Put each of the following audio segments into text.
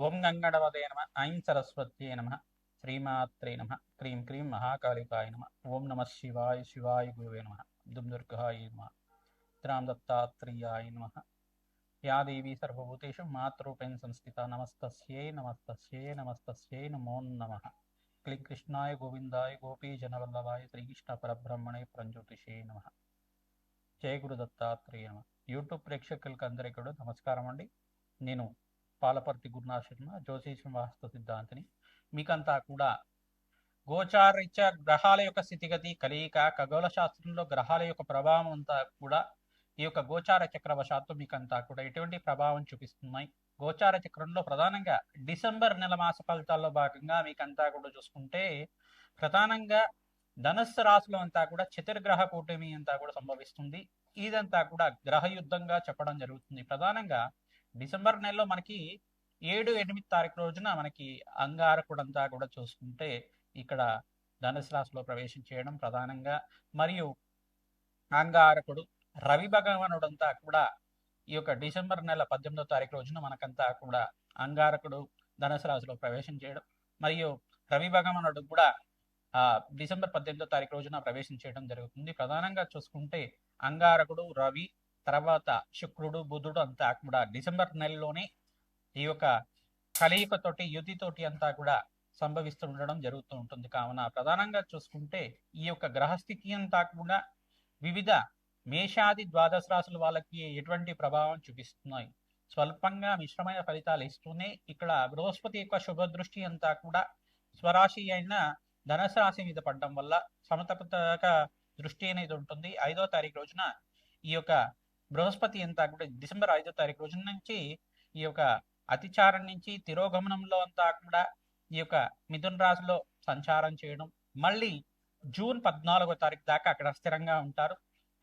ఓం గంగణపతే నమ ఐం సరస్వత్యే నమ శ్రీమాత్రే నమ క్రీం క్రీం మహాకాళికాయ నమ ఓం నమ శివాయ శివాయ గురువే నమ దుమ్ దుర్గాయ నమ త్రాం దత్తాత్రేయాయ నమ యా దేవీ సర్వభూతేషు మాతృరూపేణ సంస్థితా నమస్తస్యై నమస్తస్యై నమస్తస్యై నమో నమః క్లీం కృష్ణాయ గోవిందాయ గోపీజనవల్లభాయ శ్రీకృష్ణ పరబ్రహ్మణే ప్రంజ్యోతిషే నమః. జయ గురు దత్తాత్రేయ నమ. యూట్యూబ్ ప్రేక్షకులకు అందరికీ కూడా నమస్కారం అండి. నేను పాలపర్తి గురునాథ్ శర్మ, జ్యోతిష వాస్తు సిద్ధాంతిని. మీకంతా కూడా గోచారరీత్యా గ్రహాల యొక్క స్థితిగతి, కలయిక, ఖగోళ శాస్త్రంలో గ్రహాల యొక్క ప్రభావం అంతా కూడా ఈ యొక్క గోచార చక్రవశాత్తు మీకంతా కూడా ఎటువంటి ప్రభావం చూపిస్తున్నాయి. గోచార చక్రంలో ప్రధానంగా డిసెంబర్ నెల మాస ఫలితాల్లో భాగంగా మీకంతా కూడా చూసుకుంటే ప్రధానంగా ధనుస్సు రాశిలో అంతా కూడా చతుర్గ్రహ కూటమి అంతా కూడా సంభవిస్తుంది. ఇదంతా కూడా గ్రహ యుద్ధంగా చెప్పడం జరుగుతుంది. ప్రధానంగా డిసెంబర్ నెలలో మనకి 7-8 తారీఖు రోజున మనకి అంగారకుడంతా కూడా చూసుకుంటే ఇక్కడ ధనుసు రాశిలో ప్రవేశం చేయడం ప్రధానంగా, మరియు అంగారకుడు రవి భగవానుడంతా కూడా ఈ యొక్క డిసెంబర్ నెల 18వ తారీఖు రోజున మనకంతా కూడా అంగారకుడు ధనుసు రాశిలో ప్రవేశం చేయడం, మరియు రవి భగవానుడు కూడా డిసెంబర్ 18వ తారీఖు రోజున ప్రవేశం చేయడం జరుగుతుంది. ప్రధానంగా చూసుకుంటే అంగారకుడు, రవి, తర్వాత శుక్రుడు, బుధుడు అంతా కూడా డిసెంబర్ నెలలోనే ఈ యొక్క కలయికతోటి, యుతితోటి అంతా కూడా సంభవిస్తూ ఉండడం జరుగుతూ ఉంటుంది. కావున ప్రధానంగా చూసుకుంటే ఈ యొక్క గ్రహస్థితి అంతా కూడా వివిధ మేషాది ద్వాదశ రాశుల వాళ్ళకి ఎటువంటి ప్రభావం చూపిస్తున్నాయి. స్వల్పంగా మిశ్రమైన ఫలితాలు ఇస్తూనే ఇక్కడ బృహస్పతి యొక్క శుభ దృష్టి అంతా కూడా స్వరాశి అయిన ధనుసు రాశి మీద పడడం వల్ల సమతపక దృష్టి అనేది ఉంటుంది. 5వ తారీఖు రోజున ఈ యొక్క బృహస్పతి అంతా కూడా డిసెంబర్ 5వ తారీఖు రోజున నుంచి ఈ యొక్క అతిచారం నుంచి తిరోగమనంలో అంతా కూడా ఈ యొక్క మిథున రాశిలో సంచారం చేయడం, మళ్ళీ జూన్ 14వ తారీఖు దాకా అక్కడ స్థిరంగా ఉంటారు.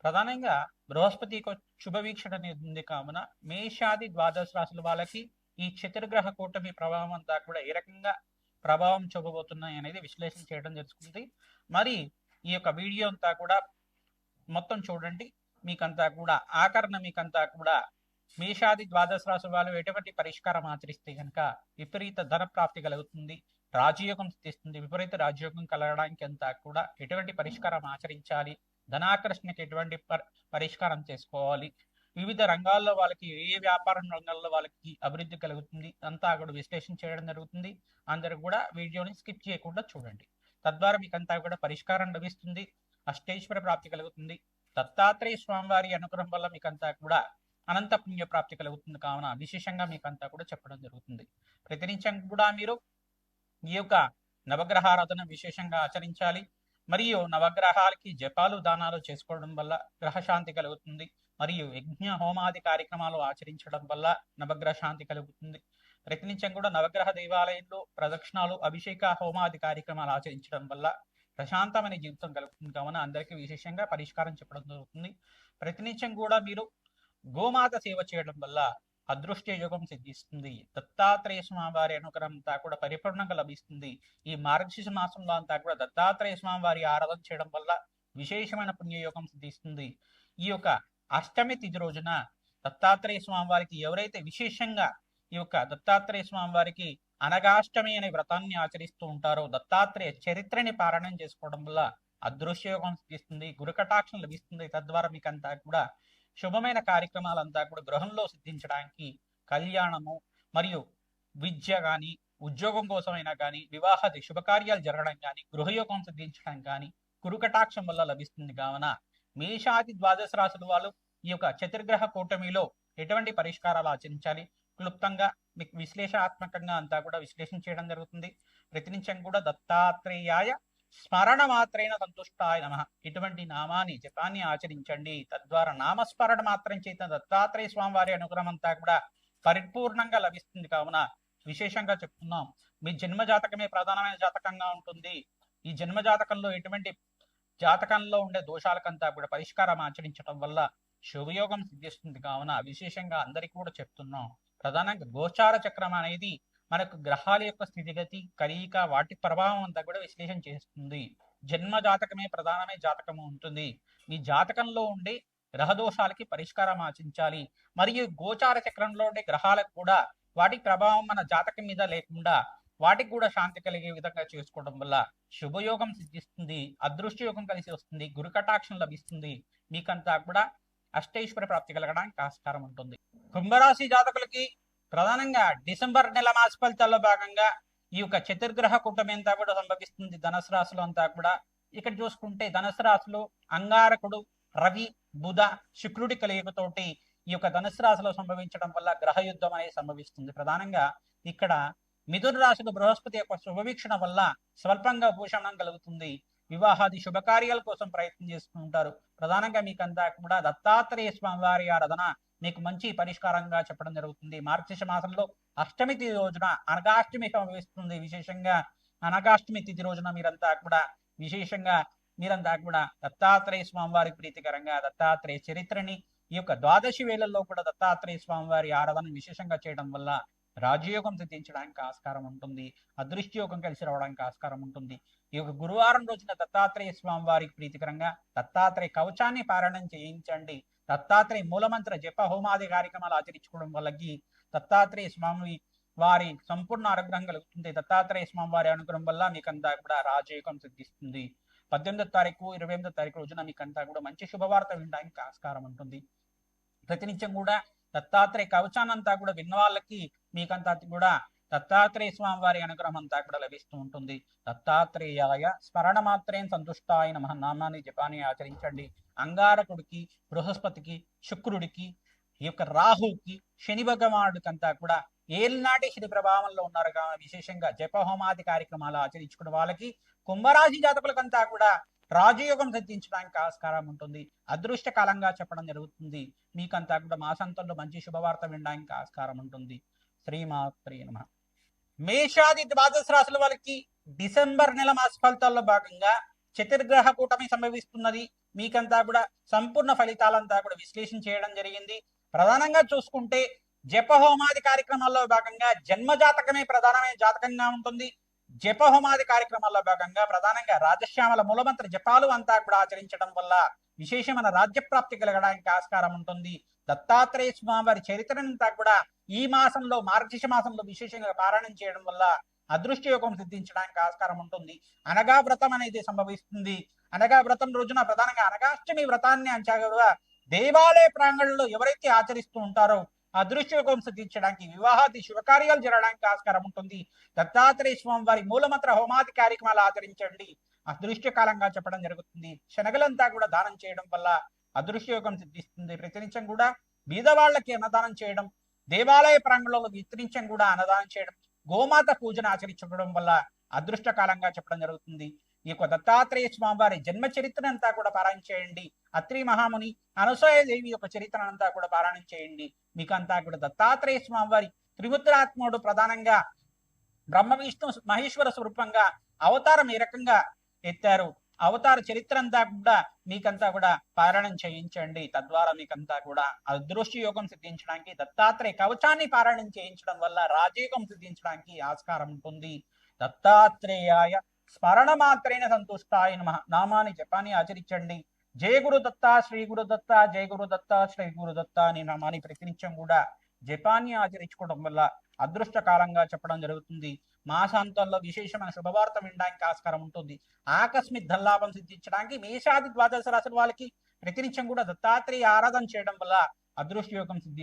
ప్రధానంగా బృహస్పతి శుభ వీక్షణ అనేది ఉంది. కావున మేషాది ద్వాదశ రాశుల వాళ్ళకి ఈ చతుర్గ్రహ కూటమి ప్రభావం అంతా కూడా ఏ రకంగా ప్రభావం చూపబోతున్నాయి అనేది విశ్లేషణ చేయడం జరుగుతుంది. మరి ఈ యొక్క వీడియో అంతా కూడా మొత్తం చూడండి. మీకంతా కూడా ఆకరణ మీకంతా కూడా మేషాది ద్వాదశ రాశి వాళ్ళు ఎటువంటి పరిష్కారం ఆచరిస్తే కనుక విపరీత ధన ప్రాప్తి కలుగుతుంది, రాజయోగం సిద్ధిస్తుంది. విపరీత రాజయోగం కలగడానికి అంతా కూడా ఎటువంటి పరిష్కారం ఆచరించాలి, ధనాకర్షణకి ఎటువంటి పరిష్కారం చేసుకోవాలి, వివిధ రంగాల్లో వాళ్ళకి ఏ వ్యాపార రంగాల్లో వాళ్ళకి అభివృద్ధి కలుగుతుంది అంతా కూడా విశ్లేషణ చేయడం జరుగుతుంది. అందరూ కూడా వీడియోని స్కిప్ చేయకుండా చూడండి. తద్వారా మీకంతా కూడా పరిష్కారం లభిస్తుంది, అష్టైశ్వర ప్రాప్తి కలుగుతుంది. దత్తాత్రేయ స్వామివారి అనుగ్రహం వల్ల మీకంతా కూడా అనంత పుణ్య ప్రాప్తి కలుగుతుంది. కావున విశేషంగా మీకంతా కూడా చెప్పడం జరుగుతుంది. ప్రతినిత్యం కూడా మీరు ఈ యొక్క నవగ్రహారాధన విశేషంగా ఆచరించాలి. మరియు నవగ్రహాలకి జపాలు, దానాలు చేసుకోవడం వల్ల గ్రహశాంతి కలుగుతుంది. మరియు యజ్ఞ హోమాది కార్యక్రమాలు ఆచరించడం వల్ల నవగ్రహ శాంతి కలుగుతుంది. ప్రతినిత్యం కూడా నవగ్రహ దేవాలయంలో ప్రదక్షిణాలు, అభిషేక హోమాది కార్యక్రమాలు ఆచరించడం వల్ల ప్రశాంతమైన జీవితం కలుగుతుంది. కావున అందరికీ విశేషంగా పరిష్కారం చెప్పడం జరుగుతుంది. ప్రతినిత్యం కూడా మీరు గోమాత సేవ చేయడం వల్ల అదృష్ట యోగం సిద్ధిస్తుంది. దత్తాత్రేయ స్వామి వారి అనుగ్రహం అంతా కూడా పరిపూర్ణంగా లభిస్తుంది. ఈ మార్గశిర మాసంలో అంతా కూడా దత్తాత్రేయ స్వామి వారి ఆరాధన చేయడం వల్ల విశేషమైన పుణ్యయోగం సిద్ధిస్తుంది. ఈ యొక్క అష్టమి తిథి రోజున దత్తాత్రేయ స్వామి వారికి ఎవరైతే విశేషంగా ఈ యొక్క దత్తాత్రేయ స్వామి వారికి అనగాష్టమి అనే వ్రతాన్ని ఆచరిస్తూ ఉంటారో దత్తాత్రేయ చరిత్రని పారాయణం చేసుకోవడం వల్ల అదృశ్యయోగం సిద్ధిస్తుంది, గురుకటాక్షం లభిస్తుంది. తద్వారా మీకంతా కూడా శుభమైన కార్యక్రమాలంతా కూడా గృహంలో సిద్ధించడానికి, కళ్యాణము మరియు విద్య కానీ, ఉద్యోగం కోసమైనా కానీ, వివాహాది శుభకార్యాలు జరగడం కానీ, గృహయోగం సిద్ధించడం కానీ గురుకటాక్షం వల్ల లభిస్తుంది. కావున మేషాది ద్వాదశ రాశుల వాళ్ళు ఈ యొక్క చతుర్గ్రహ కూటమిలో ఎటువంటి పరిష్కారాలు ఆచరించాలి క్లుప్తంగా మీకు విశ్లేషణాత్మకంగా అంతా కూడా విశ్లేషణ చేయడం జరుగుతుంది. ప్రతినిత్యం కూడా దత్తాత్రేయాయ స్మరణ మాత్రైన సంతుష్టాయ నమః ఇటువంటి నామాన్ని జపాన్ని ఆచరించండి. తద్వారా నామస్మరణ మాత్రం చేత దత్తాత్రేయ స్వామి వారి అనుగ్రహం అంతా కూడా పరిపూర్ణంగా లభిస్తుంది. కావున విశేషంగా చెప్తున్నాం, మీ జన్మ జాతకమే ప్రధానమైన జాతకంగా ఉంటుంది. ఈ జన్మ జాతకంలో ఎటువంటి జాతకంలో ఉండే దోషాలకంతా కూడా పరిష్కారం ఆచరించడం వల్ల శుభయోగం సిద్ధిస్తుంది. కావున విశేషంగా అందరికీ కూడా చెప్తున్నాం. ప్రధానంగా గోచార చక్రం అనేది మనకు గ్రహాల యొక్క స్థితిగతి, కలయిక, వాటి ప్రభావం అంతా కూడా విశ్లేషణ చేస్తుంది. జన్మ జాతకమే ప్రధానమైన జాతకము ఉంటుంది. మీ జాతకంలో ఉండే గ్రహ దోషాలకి పరిష్కారం ఆచరించాలి. మరియు గోచార చక్రంలో ఉండే గ్రహాలకు కూడా వాటి ప్రభావం మన జాతకం మీద లేకుండా వాటికి కూడా శాంతి కలిగే విధంగా చేసుకోవడం వల్ల శుభయోగం సిద్ధిస్తుంది, అదృష్ట యోగం కలిసి వస్తుంది, గురు కటాక్షం లభిస్తుంది. మీకంతా కూడా అష్టైశ్వర్య ప్రాప్తి కలగడానికి ఆస్కారం ఉంటుంది. కుంభరాశి జాతకులకి ప్రధానంగా డిసెంబర్ నెల మాస ఫలితాల్లో భాగంగా ఈ యొక్క చతుర్గ్రహ కూటమి అంతా కూడా సంభవిస్తుంది ధనుసు రాశిలో అంతా కూడా. ఇక్కడ చూసుకుంటే ధనుసు రాశిలో అంగారకుడు, రవి, బుధ, శుక్రుడి కలయికతోటి ఈ యొక్క ధనుసు రాశిలో సంభవించడం వల్ల గ్రహ యుద్ధం అనేది సంభవిస్తుంది. ప్రధానంగా ఇక్కడ మిథున రాశిలో బృహస్పతి యొక్క శుభవీక్షణ వల్ల స్వల్పంగా భూషణం కలుగుతుంది. వివాహాది శుభకార్యాల కోసం ప్రయత్నం చేస్తుంటారు. ప్రధానంగా మీకంతా కూడా దత్తాత్రేయ స్వామి వారి ఆరాధన మీకు మంచి పరిష్కారంగా చెప్పడం జరుగుతుంది. మార్గశిర మాసంలో అష్టమి తిథి రోజున అనగాష్టమి సంభవిస్తుంది. విశేషంగా అనగాష్టమి తిథి రోజున మీరంతా కూడా దత్తాత్రేయ స్వామి వారికి ప్రీతికరంగా దత్తాత్రేయ చరిత్రని ఈ యొక్క ద్వాదశి వేళల్లో కూడా దత్తాత్రేయ స్వామి వారి ఆరాధన విశేషంగా చేయడం వల్ల రాజయోగం సిద్ధించడానికి ఆస్కారం ఉంటుంది, అదృష్ట యోగం కలిసి రావడానికి ఆస్కారం ఉంటుంది. ఈ యొక్క గురువారం రోజున దత్తాత్రేయ స్వామి వారికి ప్రీతికరంగా దత్తాత్రేయ కవచాన్ని పారాయణం చేయించండి. దత్తాత్రేయ మూలమంత్ర జప హోమాది కార్యక్రమాలు ఆచరించుకోవడం వల్లకి దత్తాత్రేయ స్వామి వారి సంపూర్ణ అనుగ్రహం కలుగుతుంది. దత్తాత్రేయ స్వామి వారి అనుగ్రహం వల్ల మీకంతా కూడా రాజయోగం సిద్ధిస్తుంది. 18వ తారీఖు 28వ తారీఖు రోజున మీకంతా కూడా మంచి శుభవార్త వినడానికి ఆస్కారం ఉంటుంది. ప్రతినిత్యం కూడా దత్తాత్రేయ కవచానంతా కూడా విన్న వాళ్ళకి మీకంతా కూడా దత్తాత్రేయ స్వామి వారి అనుగ్రహం అంతా కూడా లభిస్తూ ఉంటుంది. దత్తాత్రేయాయ స్మరణ మాత్రేం సంతుష్టాయ నమః నామాన్ని జపాన్ని ఆచరించండి. అంగారకుడికి, బృహస్పతికి, శుక్రుడికి, ఈ యొక్క రాహుకి, శని భగవానుడికంతా కూడా ఏలినాటి శని ప్రభావంలో ఉన్నారు కాబట్టి విశేషంగా జపహోమాది కార్యక్రమాలు ఆచరించుకున్న వాళ్ళకి కుంభరాశి జాతకులకంతా కూడా రాజయోగం సిద్ధించడానికి ఆస్కారం ఉంటుంది. అదృష్ట కాలంగా చెప్పడం జరుగుతుంది. మీకంతా కూడా మాసాంతంలో మంచి శుభవార్త వినడానికి ఆస్కారం ఉంటుంది. శ్రీమాత్రే నమః. మేషాది ద్వాదశ రాశుల వాళ్ళకి డిసెంబర్ నెల మాస ఫలితాల్లో భాగంగా చతుర్గ్రహ కూటమి సంభవిస్తున్నది. మీకంతా కూడా సంపూర్ణ ఫలితాలంతా కూడా విశ్లేషణ చేయడం జరిగింది. ప్రధానంగా చూసుకుంటే జపహోమాది కార్యక్రమాల్లో భాగంగా జన్మ జాతకమే ప్రధానమైన జాతకంగా ఉంటుంది. జపహోమాది కార్యక్రమాల్లో భాగంగా ప్రధానంగా రాజశ్యామల మూలమంత్ర జపాలు అంతా కూడా ఆచరించడం వల్ల విశేషమైన రాజ్య ప్రాప్తి కలగడానికి ఆస్కారం ఉంటుంది. దత్తాత్రేయ స్వామి వారి చరిత్రనంతా కూడా ఈ మాసంలో మార్గశిర మాసంలో విశేషంగా పారాయణం చేయడం వల్ల అదృష్ట యోగం సిద్ధించడానికి ఆస్కారం ఉంటుంది. అనగా వ్రతం అనేది సంభవిస్తుంది. అనగా వ్రతం రోజున ప్రధానంగా అనగాష్టమి వ్రతాన్ని అంచగా దేవాలయ ప్రాంగణంలో ఎవరైతే ఆచరిస్తూ ఉంటారో అదృష్ట యోగం సిద్ధించడానికి, వివాహాది శుభకార్యాలు జరగడానికి ఆస్కారం ఉంటుంది. దత్తాత్రేయ స్వామి వారి మూలమంత్ర హోమాది కార్యక్రమాలు ఆచరించండి. అదృష్టకాలంగా చెప్పడం జరుగుతుంది. శనగలంతా కూడా దానం చేయడం వల్ల అదృష్ట యోగం సిద్ధిస్తుంది. ప్రతినిత్యం కూడా బీదవాళ్లకి అన్నదానం చేయడం, దేవాలయ ప్రాంగణంలో విస్తరించం కూడా అన్నదానం చేయడం, గోమాత పూజను ఆచరించడం వల్ల అదృష్ట కాలంగా చెప్పడం జరుగుతుంది. ఈ యొక్క దత్తాత్రేయ స్వామి వారి జన్మ చరిత్రనంతా కూడా పారాయణ చేయండి. అత్రి మహాముని, అనసూయదేవి యొక్క చరిత్రనంతా కూడా పారాయణం చేయండి. మీకంతా కూడా దత్తాత్రేయ స్వామి వారి త్రిముద్రాత్ముడు ప్రధానంగా బ్రహ్మ విష్ణు మహేశ్వర స్వరూపంగా అవతారం ఏ రకంగా ఎత్తారు, అవతార చరిత్ర అంతా కూడా మీకంతా కూడా పారాయణం చేయించండి. తద్వారా మీకంతా కూడా అదృష్ట యోగం సిద్ధించడానికి, దత్తాత్రేయ కవచాన్ని పారాయణం చేయించడం వల్ల రాజయోగం సిద్ధించడానికి ఆస్కారం ఉంటుంది. దత్తాత్రేయాయ స్మరణ మాత్రేణ సంతుష్టాయ నమః నామాన్ని జపాన్ని ఆచరించండి. జయ గురు దత్త, శ్రీ గురు దత్త, జయ గురు దత్త, శ్రీ గురు దత్త అనే నామాన్ని ప్రతినిత్యం కూడా జపాన్ని ఆచరించుకోవడం వల్ల అదృష్ట కాలంగా చెప్పడం జరుగుతుంది. మాసాంతంలో విశేషమైన శుభవార్త వినడానికి ఆస్కారం ఉంటుంది. ఆకస్మిక ధనలాభం సిద్ధించడానికి మేషాది ద్వాదశ రాశుల వాళ్ళకి ప్రతినిత్యం కూడా దత్తాత్రేయ ఆరాధన చేయడం వల్ల అదృష్ట యోగం సిద్ధిస్తుంది.